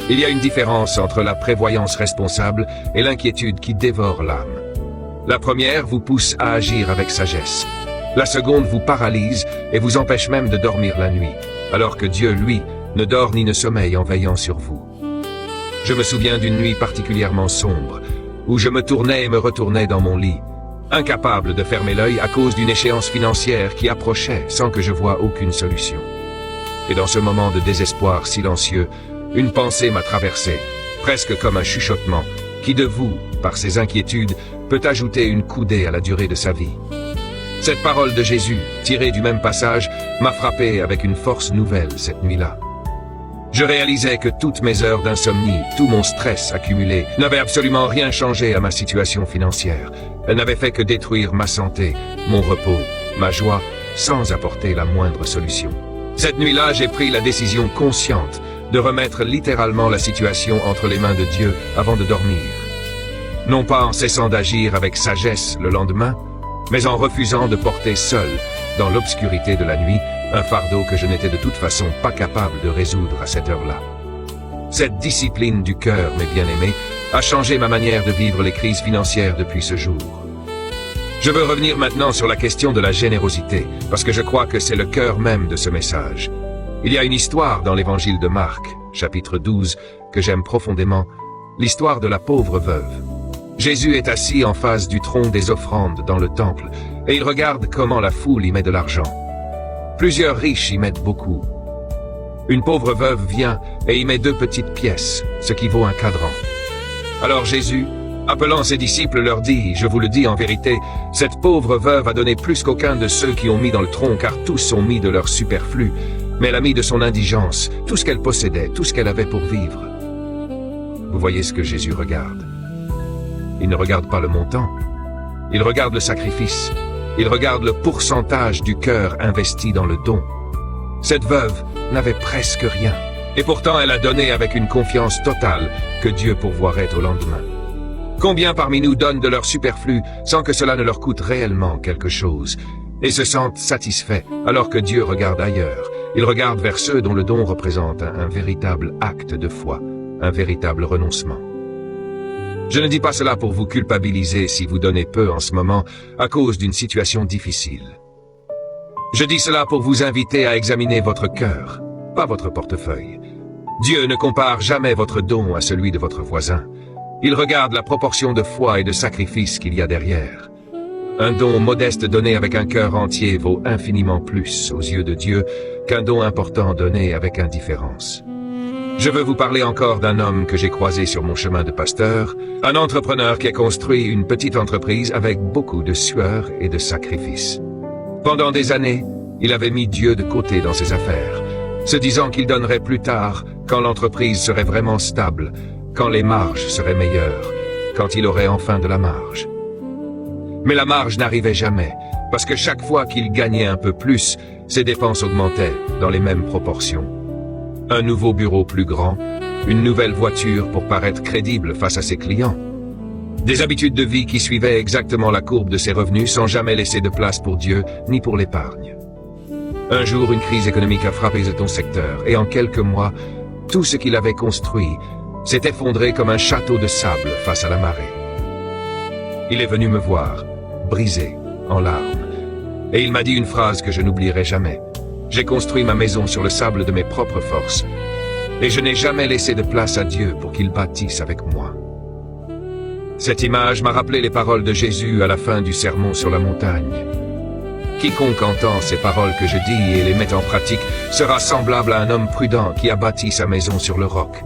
Il y a une différence entre la prévoyance responsable et l'inquiétude qui dévore l'âme. La première vous pousse à agir avec sagesse. La seconde vous paralyse et vous empêche même de dormir la nuit, alors que Dieu, lui, ne dort ni ne sommeille en veillant sur vous. Je me souviens d'une nuit particulièrement sombre, où je me tournais et me retournais dans mon lit, incapable de fermer l'œil à cause d'une échéance financière qui approchait sans que je voie aucune solution. Et dans ce moment de désespoir silencieux, une pensée m'a traversé, presque comme un chuchotement, qui de vous, par ses inquiétudes, peut ajouter une coudée à la durée de sa vie. Cette parole de Jésus, tirée du même passage, m'a frappé avec une force nouvelle cette nuit-là. Je réalisais que toutes mes heures d'insomnie, tout mon stress accumulé, n'avaient absolument rien changé à ma situation financière. Elle n'avait fait que détruire ma santé, mon repos, ma joie, sans apporter la moindre solution. Cette nuit-là, j'ai pris la décision consciente de remettre littéralement la situation entre les mains de Dieu avant de dormir. Non pas en cessant d'agir avec sagesse le lendemain, mais en refusant de porter seul, dans l'obscurité de la nuit, un fardeau que je n'étais de toute façon pas capable de résoudre à cette heure-là. Cette discipline du cœur, mes bien-aimés, a changé ma manière de vivre les crises financières depuis ce jour. Je veux revenir maintenant sur la question de la générosité, parce que je crois que c'est le cœur même de ce message. Il y a une histoire dans l'évangile de Marc, chapitre 12, que j'aime profondément, l'histoire de la pauvre veuve. Jésus est assis en face du trône des offrandes dans le temple, et il regarde comment la foule y met de l'argent. Plusieurs riches y mettent beaucoup. Une pauvre veuve vient et y met 2 petites pièces, ce qui vaut un cadran. Alors Jésus, appelant ses disciples, leur dit, je vous le dis en vérité, cette pauvre veuve a donné plus qu'aucun de ceux qui ont mis dans le tronc, car tous ont mis de leur superflu, mais elle a mis de son indigence, tout ce qu'elle possédait, tout ce qu'elle avait pour vivre. Vous voyez ce que Jésus regarde. Il ne regarde pas le montant, il regarde le sacrifice, il regarde le pourcentage du cœur investi dans le don. Cette veuve n'avait presque rien, et pourtant elle a donné avec une confiance totale que Dieu pourvoirait au lendemain. Combien parmi nous donnent de leur superflu sans que cela ne leur coûte réellement quelque chose, et se sentent satisfaits alors que Dieu regarde ailleurs. Il regarde vers ceux dont le don représente un véritable acte de foi, un véritable renoncement. Je ne dis pas cela pour vous culpabiliser si vous donnez peu en ce moment à cause d'une situation difficile. Je dis cela pour vous inviter à examiner votre cœur, pas votre portefeuille. Dieu ne compare jamais votre don à celui de votre voisin. Il regarde la proportion de foi et de sacrifice qu'il y a derrière. Un don modeste donné avec un cœur entier vaut infiniment plus aux yeux de Dieu qu'un don important donné avec indifférence. Je veux vous parler encore d'un homme que j'ai croisé sur mon chemin de pasteur, un entrepreneur qui a construit une petite entreprise avec beaucoup de sueur et de sacrifice. Pendant des années, il avait mis Dieu de côté dans ses affaires, se disant qu'il donnerait plus tard, quand l'entreprise serait vraiment stable, quand les marges seraient meilleures, quand il aurait enfin de la marge. Mais la marge n'arrivait jamais, parce que chaque fois qu'il gagnait un peu plus, ses dépenses augmentaient dans les mêmes proportions. Un nouveau bureau plus grand, une nouvelle voiture pour paraître crédible face à ses clients. Des habitudes de vie qui suivaient exactement la courbe de ses revenus sans jamais laisser de place pour Dieu ni pour l'épargne. Un jour, une crise économique a frappé son secteur et en quelques mois, tout ce qu'il avait construit s'est effondré comme un château de sable face à la marée. Il est venu me voir, brisé, en larmes, et il m'a dit une phrase que je n'oublierai jamais. J'ai construit ma maison sur le sable de mes propres forces, et je n'ai jamais laissé de place à Dieu pour qu'il bâtisse avec moi. Cette image m'a rappelé les paroles de Jésus à la fin du sermon sur la montagne. Quiconque entend ces paroles que je dis et les met en pratique sera semblable à un homme prudent qui a bâti sa maison sur le roc.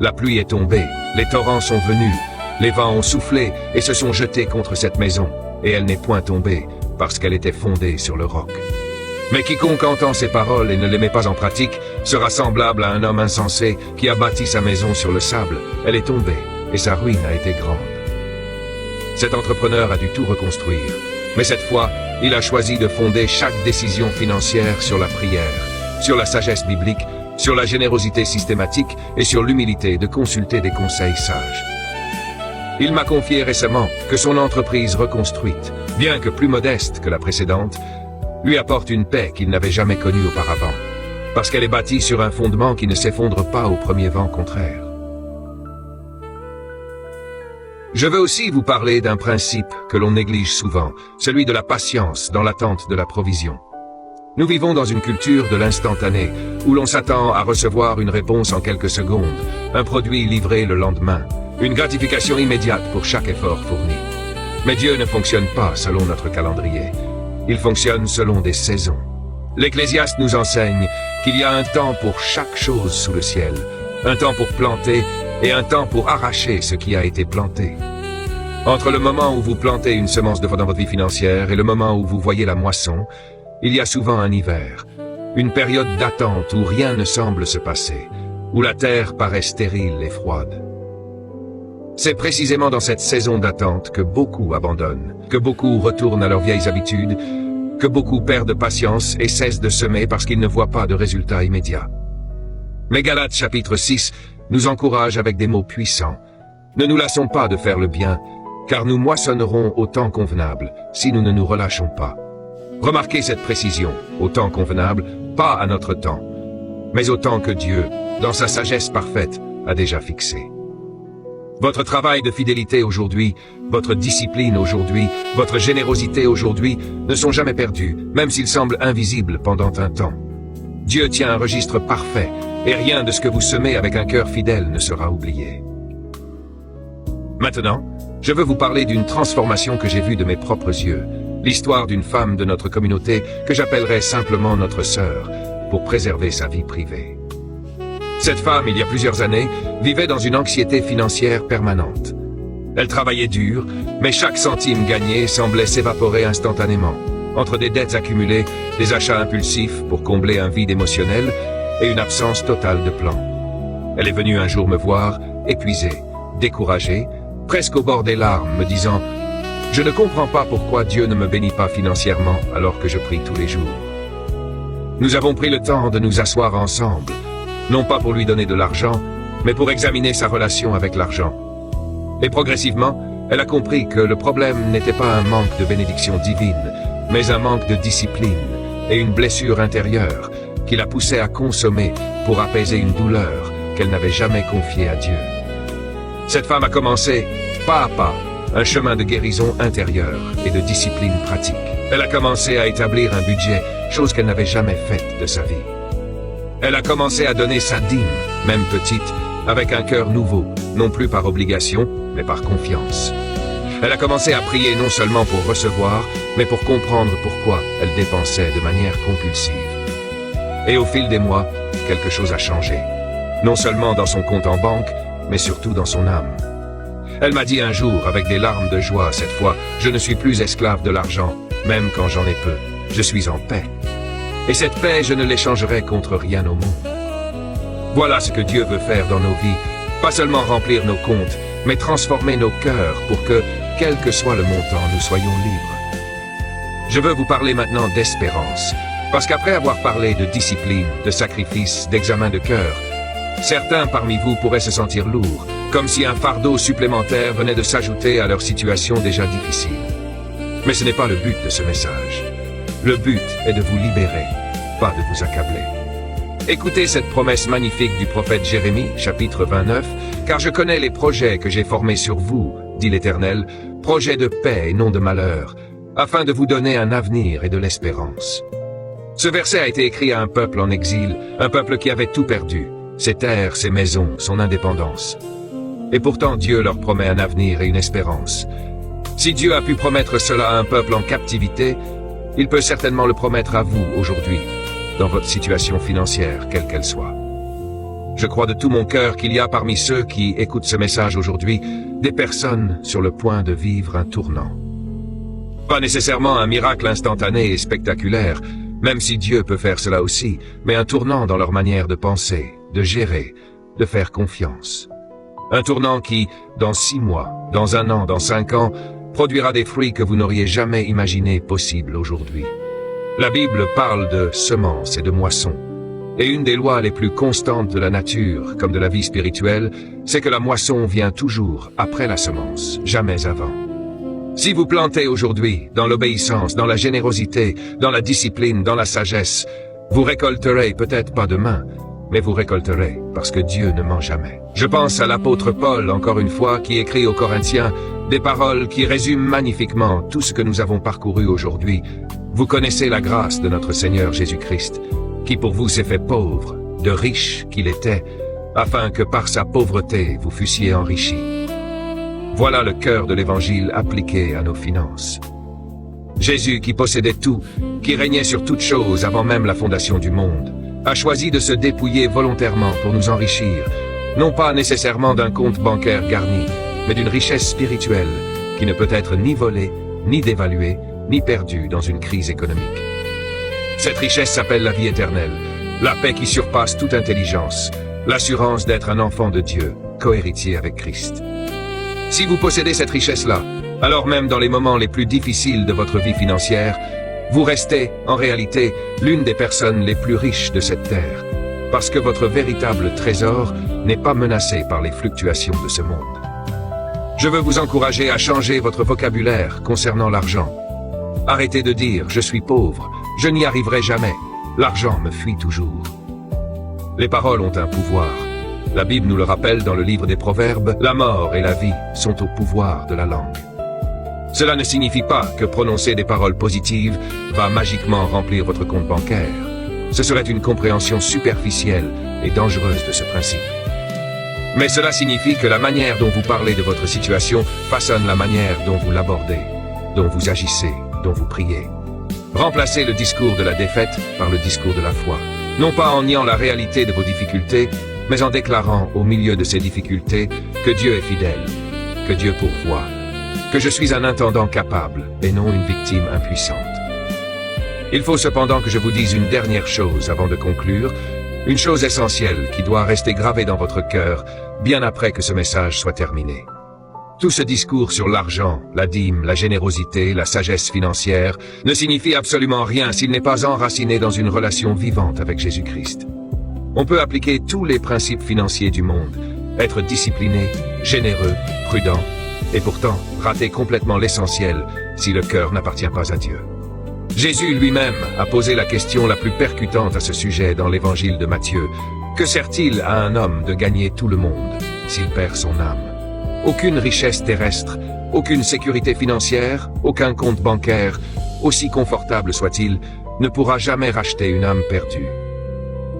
La pluie est tombée, les torrents sont venus, les vents ont soufflé et se sont jetés contre cette maison, et elle n'est point tombée, parce qu'elle était fondée sur le roc. Mais quiconque entend ces paroles et ne les met pas en pratique sera semblable à un homme insensé qui a bâti sa maison sur le sable. Elle est tombée, et sa ruine a été grande. Cet entrepreneur a dû tout reconstruire, mais cette fois, il a choisi de fonder chaque décision financière sur la prière, sur la sagesse biblique, sur la générosité systématique et sur l'humilité de consulter des conseils sages. Il m'a confié récemment que son entreprise reconstruite, bien que plus modeste que la précédente, lui apporte une paix qu'il n'avait jamais connue auparavant, parce qu'elle est bâtie sur un fondement qui ne s'effondre pas au premier vent contraire. Je veux aussi vous parler d'un principe que l'on néglige souvent, celui de la patience dans l'attente de la provision. Nous vivons dans une culture de l'instantané, où l'on s'attend à recevoir une réponse en quelques secondes, un produit livré le lendemain, une gratification immédiate pour chaque effort fourni. Mais Dieu ne fonctionne pas selon notre calendrier. Il fonctionne selon des saisons. L'Ecclésiaste nous enseigne qu'il y a un temps pour chaque chose sous le ciel, un temps pour planter et un temps pour arracher ce qui a été planté. Entre le moment où vous plantez une semence de foi dans votre vie financière et le moment où vous voyez la moisson, il y a souvent un hiver, une période d'attente où rien ne semble se passer, où la terre paraît stérile et froide. C'est précisément dans cette saison d'attente que beaucoup abandonnent, que beaucoup retournent à leurs vieilles habitudes, que beaucoup perdent patience et cessent de semer parce qu'ils ne voient pas de résultats immédiats. Mais Galates chapitre 6 nous encourage avec des mots puissants. Ne nous lassons pas de faire le bien, car nous moissonnerons au temps convenable si nous ne nous relâchons pas. Remarquez cette précision, au temps convenable, pas à notre temps, mais au temps que Dieu, dans sa sagesse parfaite, a déjà fixé. Votre travail de fidélité aujourd'hui, votre discipline aujourd'hui, votre générosité aujourd'hui ne sont jamais perdus, même s'ils semblent invisibles pendant un temps. Dieu tient un registre parfait, et rien de ce que vous semez avec un cœur fidèle ne sera oublié. Maintenant, je veux vous parler d'une transformation que j'ai vue de mes propres yeux, l'histoire d'une femme de notre communauté que j'appellerais simplement notre sœur, pour préserver sa vie privée. Cette femme, il y a plusieurs années, vivait dans une anxiété financière permanente. Elle travaillait dur, mais chaque centime gagné semblait s'évaporer instantanément, entre des dettes accumulées, des achats impulsifs pour combler un vide émotionnel et une absence totale de plan. Elle est venue un jour me voir, épuisée, découragée, presque au bord des larmes, me disant « Je ne comprends pas pourquoi Dieu ne me bénit pas financièrement alors que je prie tous les jours. » Nous avons pris le temps de nous asseoir ensemble, non pas pour lui donner de l'argent, mais pour examiner sa relation avec l'argent. Et progressivement, elle a compris que le problème n'était pas un manque de bénédiction divine, mais un manque de discipline et une blessure intérieure qui la poussait à consommer pour apaiser une douleur qu'elle n'avait jamais confiée à Dieu. Cette femme a commencé, pas à pas, un chemin de guérison intérieure et de discipline pratique. Elle a commencé à établir un budget, chose qu'elle n'avait jamais faite de sa vie. Elle a commencé à donner sa dîme, même petite, avec un cœur nouveau, non plus par obligation, mais par confiance. Elle a commencé à prier non seulement pour recevoir, mais pour comprendre pourquoi elle dépensait de manière compulsive. Et au fil des mois, quelque chose a changé. Non seulement dans son compte en banque, mais surtout dans son âme. Elle m'a dit un jour, avec des larmes de joie cette fois, « Je ne suis plus esclave de l'argent, même quand j'en ai peu. Je suis en paix. Et cette paix, je ne l'échangerai contre rien au monde. » Voilà ce que Dieu veut faire dans nos vies. Pas seulement remplir nos comptes, mais transformer nos cœurs pour que, quel que soit le montant, nous soyons libres. Je veux vous parler maintenant d'espérance, parce qu'après avoir parlé de discipline, de sacrifice, d'examen de cœur, certains parmi vous pourraient se sentir lourds, comme si un fardeau supplémentaire venait de s'ajouter à leur situation déjà difficile. Mais ce n'est pas le but de ce message. Le but est de vous libérer, pas de vous accabler. Écoutez cette promesse magnifique du prophète Jérémie, chapitre 29, « Car je connais les projets que j'ai formés sur vous, dit l'Éternel, projets de paix et non de malheur, afin de vous donner un avenir et de l'espérance. » Ce verset a été écrit à un peuple en exil, un peuple qui avait tout perdu, ses terres, ses maisons, son indépendance. Et pourtant Dieu leur promet un avenir et une espérance. Si Dieu a pu promettre cela à un peuple en captivité, il peut certainement le promettre à vous aujourd'hui, dans votre situation financière, quelle qu'elle soit. Je crois de tout mon cœur qu'il y a parmi ceux qui écoutent ce message aujourd'hui, des personnes sur le point de vivre un tournant. Pas nécessairement un miracle instantané et spectaculaire, même si Dieu peut faire cela aussi, mais un tournant dans leur manière de penser, de gérer, de faire confiance. Un tournant qui, dans 6 mois, dans 1 an, dans 5 ans, produira des fruits que vous n'auriez jamais imaginé possibles aujourd'hui. La Bible parle de semences et de moissons. Et une des lois les plus constantes de la nature, comme de la vie spirituelle, c'est que la moisson vient toujours après la semence, jamais avant. Si vous plantez aujourd'hui, dans l'obéissance, dans la générosité, dans la discipline, dans la sagesse, vous récolterez peut-être pas demain, mais vous récolterez, parce que Dieu ne ment jamais. Je pense à l'apôtre Paul, encore une fois, qui écrit aux Corinthiens des paroles qui résument magnifiquement tout ce que nous avons parcouru aujourd'hui. Vous connaissez la grâce de notre Seigneur Jésus-Christ, qui pour vous s'est fait pauvre, de riche qu'il était, afin que par sa pauvreté vous fussiez enrichis. Voilà le cœur de l'Évangile appliqué à nos finances. Jésus, qui possédait tout, qui régnait sur toutes choses avant même la fondation du monde, a choisi de se dépouiller volontairement pour nous enrichir, non pas nécessairement d'un compte bancaire garni, mais d'une richesse spirituelle qui ne peut être ni volée, ni dévaluée, ni perdue dans une crise économique. Cette richesse s'appelle la vie éternelle, la paix qui surpasse toute intelligence, l'assurance d'être un enfant de Dieu, cohéritier avec Christ. Si vous possédez cette richesse-là, alors même dans les moments les plus difficiles de votre vie financière, vous restez, en réalité, l'une des personnes les plus riches de cette terre, parce que votre véritable trésor n'est pas menacé par les fluctuations de ce monde. Je veux vous encourager à changer votre vocabulaire concernant l'argent. Arrêtez de dire « je suis pauvre, je n'y arriverai jamais, l'argent me fuit toujours ». Les paroles ont un pouvoir. La Bible nous le rappelle dans le livre des Proverbes, la mort et la vie sont au pouvoir de la langue. Cela ne signifie pas que prononcer des paroles positives va magiquement remplir votre compte bancaire. Ce serait une compréhension superficielle et dangereuse de ce principe. Mais cela signifie que la manière dont vous parlez de votre situation façonne la manière dont vous l'abordez, dont vous agissez, dont vous priez. Remplacez le discours de la défaite par le discours de la foi. Non pas en niant la réalité de vos difficultés, mais en déclarant au milieu de ces difficultés que Dieu est fidèle, que Dieu pourvoit, que je suis un intendant capable et non une victime impuissante. Il faut cependant que je vous dise une dernière chose avant de conclure, une chose essentielle qui doit rester gravée dans votre cœur bien après que ce message soit terminé. Tout ce discours sur l'argent, la dîme, la générosité, la sagesse financière ne signifie absolument rien s'il n'est pas enraciné dans une relation vivante avec Jésus-Christ. On peut appliquer tous les principes financiers du monde, être discipliné, généreux, prudent, et pourtant rater complètement l'essentiel si le cœur n'appartient pas à Dieu. Jésus lui-même a posé la question la plus percutante à ce sujet dans l'évangile de Matthieu. Que sert-il à un homme de gagner tout le monde s'il perd son âme? Aucune richesse terrestre, aucune sécurité financière, aucun compte bancaire, aussi confortable soit-il, ne pourra jamais racheter une âme perdue.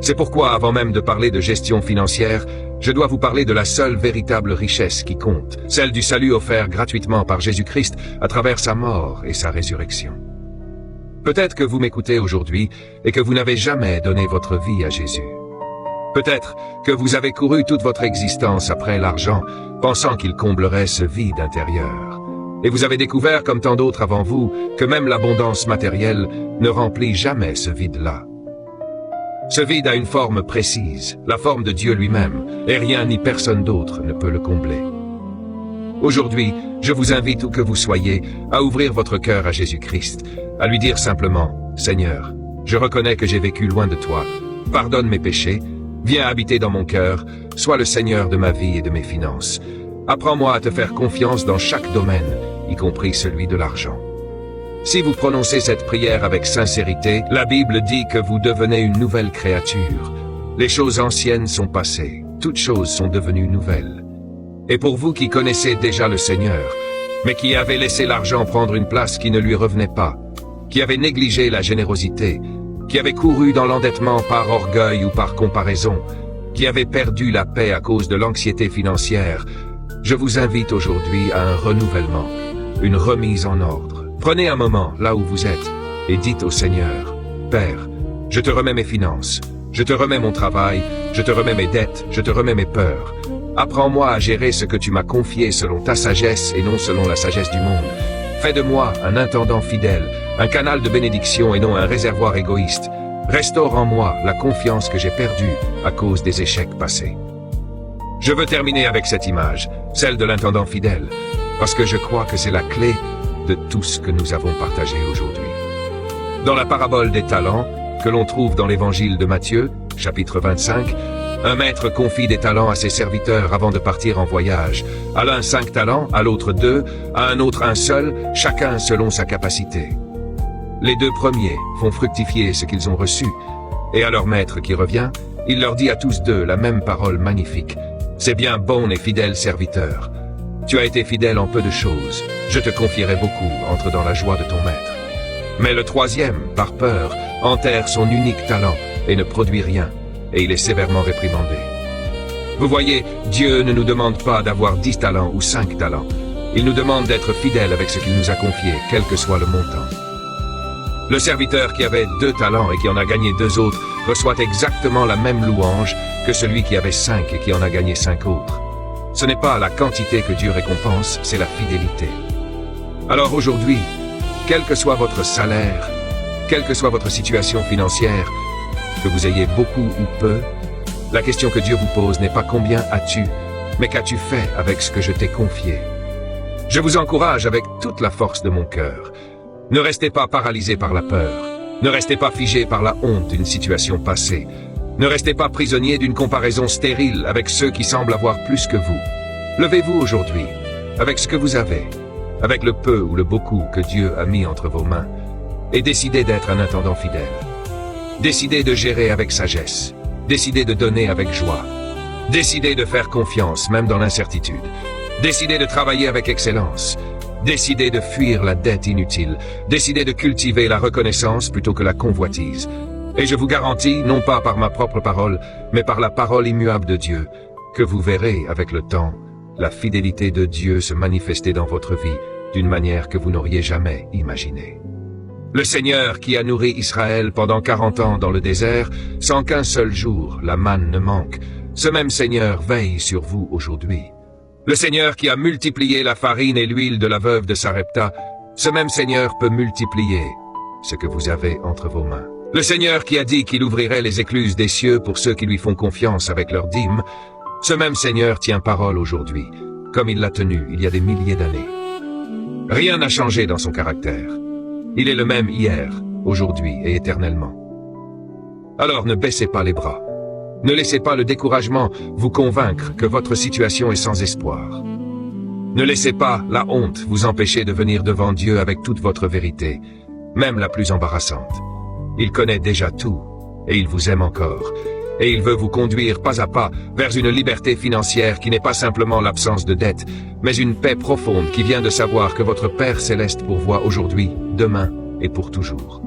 C'est pourquoi, avant même de parler de gestion financière, je dois vous parler de la seule véritable richesse qui compte, celle du salut offert gratuitement par Jésus-Christ à travers sa mort et sa résurrection. Peut-être que vous m'écoutez aujourd'hui et que vous n'avez jamais donné votre vie à Jésus. Peut-être que vous avez couru toute votre existence après l'argent, pensant qu'il comblerait ce vide intérieur. Et vous avez découvert, comme tant d'autres avant vous, que même l'abondance matérielle ne remplit jamais ce vide-là. Ce vide a une forme précise, la forme de Dieu lui-même, et rien ni personne d'autre ne peut le combler. Aujourd'hui, je vous invite où que vous soyez à ouvrir votre cœur à Jésus-Christ, à lui dire simplement « Seigneur, je reconnais que j'ai vécu loin de toi, pardonne mes péchés, viens habiter dans mon cœur, sois le Seigneur de ma vie et de mes finances. Apprends-moi à te faire confiance dans chaque domaine, y compris celui de l'argent. » Si vous prononcez cette prière avec sincérité, la Bible dit que vous devenez une nouvelle créature. Les choses anciennes sont passées, toutes choses sont devenues nouvelles. Et pour vous qui connaissez déjà le Seigneur, mais qui avez laissé l'argent prendre une place qui ne lui revenait pas, qui avez négligé la générosité, qui avez couru dans l'endettement par orgueil ou par comparaison, qui avez perdu la paix à cause de l'anxiété financière, je vous invite aujourd'hui à un renouvellement, une remise en ordre. Prenez un moment là où vous êtes et dites au Seigneur, « Père, je te remets mes finances, je te remets mon travail, je te remets mes dettes, je te remets mes peurs. Apprends-moi à gérer ce que tu m'as confié selon ta sagesse et non selon la sagesse du monde. Fais de moi un intendant fidèle, un canal de bénédiction et non un réservoir égoïste. Restaure en moi la confiance que j'ai perdue à cause des échecs passés. » Je veux terminer avec cette image, celle de l'intendant fidèle, parce que je crois que c'est la clé de tout ce que nous avons partagé aujourd'hui. Dans la parabole des talents, que l'on trouve dans l'évangile de Matthieu, chapitre 25, un maître confie des talents à ses serviteurs avant de partir en voyage. À l'un 5 talents, à l'autre 2, à un autre un seul, chacun selon sa capacité. Les 2 premiers font fructifier ce qu'ils ont reçu, et à leur maître qui revient, il leur dit à tous 2 la même parole magnifique. « C'est bien, bon et fidèle serviteur. Tu as été fidèle en peu de choses, je te confierai beaucoup, entre dans la joie de ton maître. » Mais le 3e, par peur, enterre son unique talent et ne produit rien, et il est sévèrement réprimandé. Vous voyez, Dieu ne nous demande pas d'avoir 10 talents ou 5 talents. Il nous demande d'être fidèles avec ce qu'il nous a confié, quel que soit le montant. Le serviteur qui avait 2 talents et qui en a gagné 2 autres reçoit exactement la même louange que celui qui avait 5 et qui en a gagné 5 autres. Ce n'est pas la quantité que Dieu récompense, c'est la fidélité. Alors aujourd'hui, quel que soit votre salaire, quelle que soit votre situation financière, que vous ayez beaucoup ou peu, la question que Dieu vous pose n'est pas combien as-tu, mais qu'as-tu fait avec ce que je t'ai confié. Je vous encourage avec toute la force de mon cœur. Ne restez pas paralysé par la peur. Ne restez pas figé par la honte d'une situation passée. Ne restez pas prisonnier d'une comparaison stérile avec ceux qui semblent avoir plus que vous. Levez-vous aujourd'hui, avec ce que vous avez, avec le peu ou le beaucoup que Dieu a mis entre vos mains, et décidez d'être un intendant fidèle. Décidez de gérer avec sagesse. Décidez de donner avec joie. Décidez de faire confiance, même dans l'incertitude. Décidez de travailler avec excellence. Décidez de fuir la dette inutile. Décidez de cultiver la reconnaissance plutôt que la convoitise. Et je vous garantis, non pas par ma propre parole, mais par la parole immuable de Dieu, que vous verrez avec le temps la fidélité de Dieu se manifester dans votre vie d'une manière que vous n'auriez jamais imaginée. Le Seigneur qui a nourri Israël pendant 40 ans dans le désert, sans qu'un seul jour la manne ne manque, ce même Seigneur veille sur vous aujourd'hui. Le Seigneur qui a multiplié la farine et l'huile de la veuve de Sarepta, ce même Seigneur peut multiplier ce que vous avez entre vos mains. Le Seigneur qui a dit qu'il ouvrirait les écluses des cieux pour ceux qui lui font confiance avec leurs dîmes, ce même Seigneur tient parole aujourd'hui, comme il l'a tenu il y a des milliers d'années. Rien n'a changé dans son caractère. Il est le même hier, aujourd'hui et éternellement. Alors ne baissez pas les bras. Ne laissez pas le découragement vous convaincre que votre situation est sans espoir. Ne laissez pas la honte vous empêcher de venir devant Dieu avec toute votre vérité, même la plus embarrassante. Il connaît déjà tout, et il vous aime encore, et il veut vous conduire pas à pas vers une liberté financière qui n'est pas simplement l'absence de dette, mais une paix profonde qui vient de savoir que votre Père Céleste pourvoit aujourd'hui, demain et pour toujours.